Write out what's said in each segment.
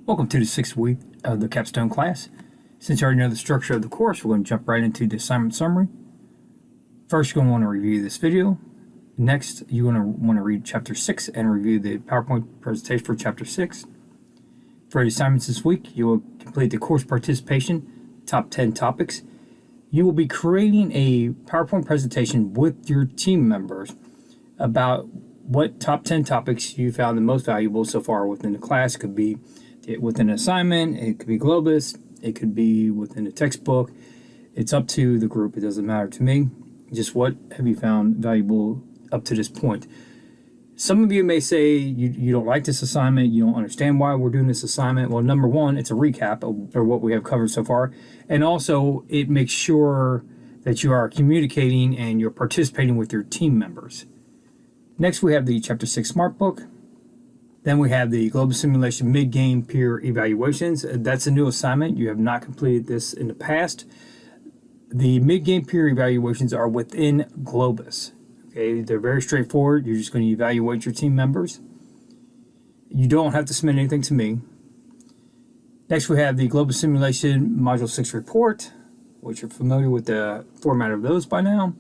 Welcome to the 6th week of the Capstone class. Since you already know the structure of the course, we're going to jump right into the assignment summary. First, you're going to want to review this video. Next, you're going to want to read Chapter 6 and review the PowerPoint presentation for Chapter 6. For the assignments this week, you will complete the course participation, top 10 topics. You will be creating a PowerPoint presentation with your team members about what top 10 topics you found the most valuable so far within the class. It could be within an assignment, it could be Globus, it could be within a textbook. It's up to the group. It doesn't matter to me. Just what have you found valuable up to this point? Some of you may say you don't like this assignment, you don't understand why we're doing this assignment. Well, number one, it's a recap of what we have covered so far. And also, it makes sure that you are communicating and you're participating with your team members. Next, we have the Chapter 6 Smart Book. Then we have the Global Simulation Mid-Game Peer Evaluations. That's a new assignment. You have not completed this in the past. The mid-game peer evaluations are within Globus. Okay, they're very straightforward. You're just going to evaluate your team members. You don't have to submit anything to me. Next, we have the Global Simulation Module 6 Report, which you're familiar with the format of those by now.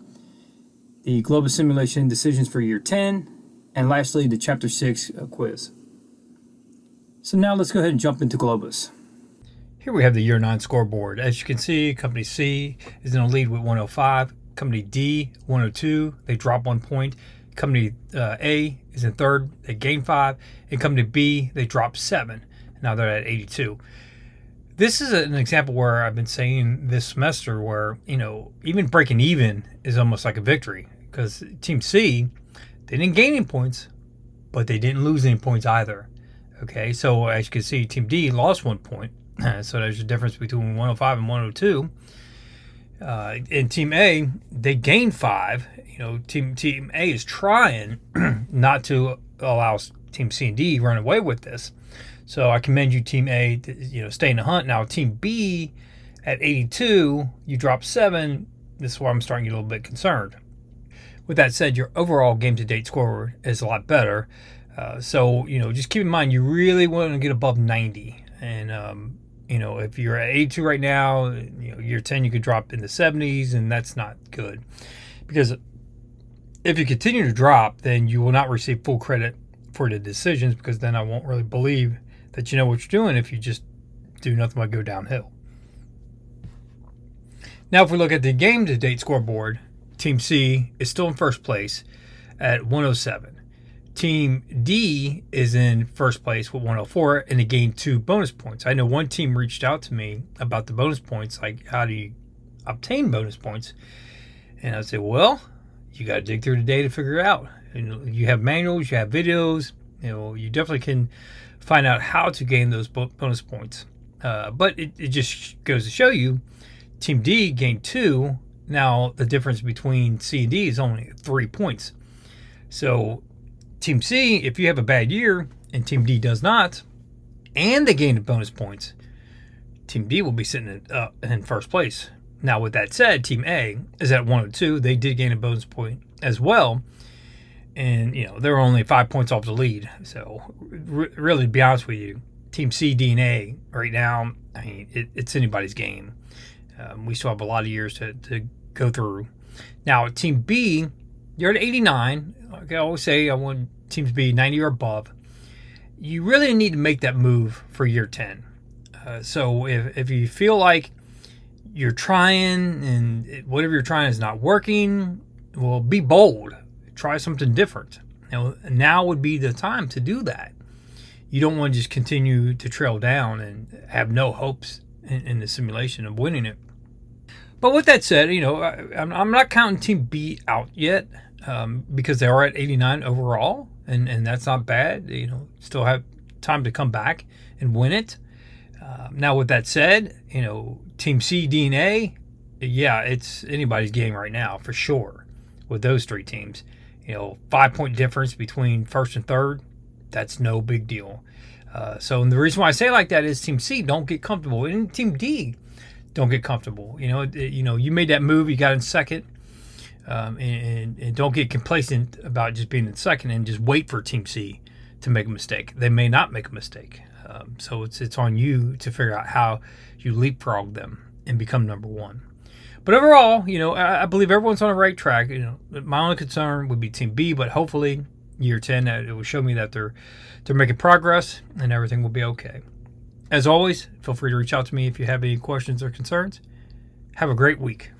The Global Simulation Decisions for Year 10. And lastly, the Chapter 6 quiz. So now let's go ahead and jump into Globus. Here we have the Year 9 scoreboard. As you can see, Company C is in the lead with 105. Company D, 102. They drop 1 point. Company A is in third. They gain 5. And Company B, they drop 7. Now they're at 82. This is an example where I've been saying this semester where, even breaking even is almost like a victory. Because Team C, they didn't gain any points, but they didn't lose any points either. Okay, so as you can see, Team D lost 1 point. So there's a difference between 105 and 102. In Team A, they gained 5. Team A is trying not to allow Team C and D run away with this. So I commend you, Team A, to stay in the hunt. Now, Team B at 82, you drop 7. This is where I'm starting to get a little bit concerned. With that said, your overall game-to-date score is a lot better. So just keep in mind, you really want to get above 90. And, if you're at 82 right now, year 10, you could drop in the 70s, and that's not good. Because if you continue to drop, then you will not receive full credit for the decisions, because then I won't really believe that you know what you're doing if you just do nothing but go downhill. Now, if we look at the game-to-date scoreboard, Team C is still in first place at 107. Team D is in first place with 104, and they gained 2 bonus points. I know one team reached out to me about the bonus points, like how do you obtain bonus points? And I said, well, you got to dig through the data to figure it out. You have manuals, you have videos, you definitely can find out how to gain those bonus points. But it just goes to show you, Team D gained 2. Now, the difference between C and D is only 3 points. So, Team C, if you have a bad year and Team D does not, and they gain the bonus points, Team D will be sitting in first place. Now, with that said, Team A is at 102. They did gain a bonus point as well. And, they're only 5 points off the lead. So, really, to be honest with you, Team C, D, and A right now, it's anybody's game. We still have a lot of years to go through. Now, Team B, you're at 89. Like I always say, I want teams to be 90 or above. You really need to make that move for year 10. So if you feel like you're trying and whatever you're trying is not working, well, be bold. Try something different. Now would be the time to do that. You don't want to just continue to trail down and have no hopes in the simulation of winning it. But with that said, I'm not counting Team B out yet because they are at 89 overall, and that's not bad. Still have time to come back and win it. Now, with that said, Team C, D, and A, yeah, it's anybody's game right now for sure with those 3 teams. 5 point difference between first and third, that's no big deal. So the reason why I say it like that is Team C, don't get comfortable. And Team D, don't get comfortable. You made that move, you got in second, and don't get complacent about just being in second and just wait for Team C to make a mistake. They may not make a mistake. So it's on you to figure out how you leapfrog them and become number one. But overall, I believe everyone's on the right track. My only concern would be Team B, but hopefully year 10, it will show me that they're making progress and everything will be okay. As always, feel free to reach out to me if you have any questions or concerns. Have a great week.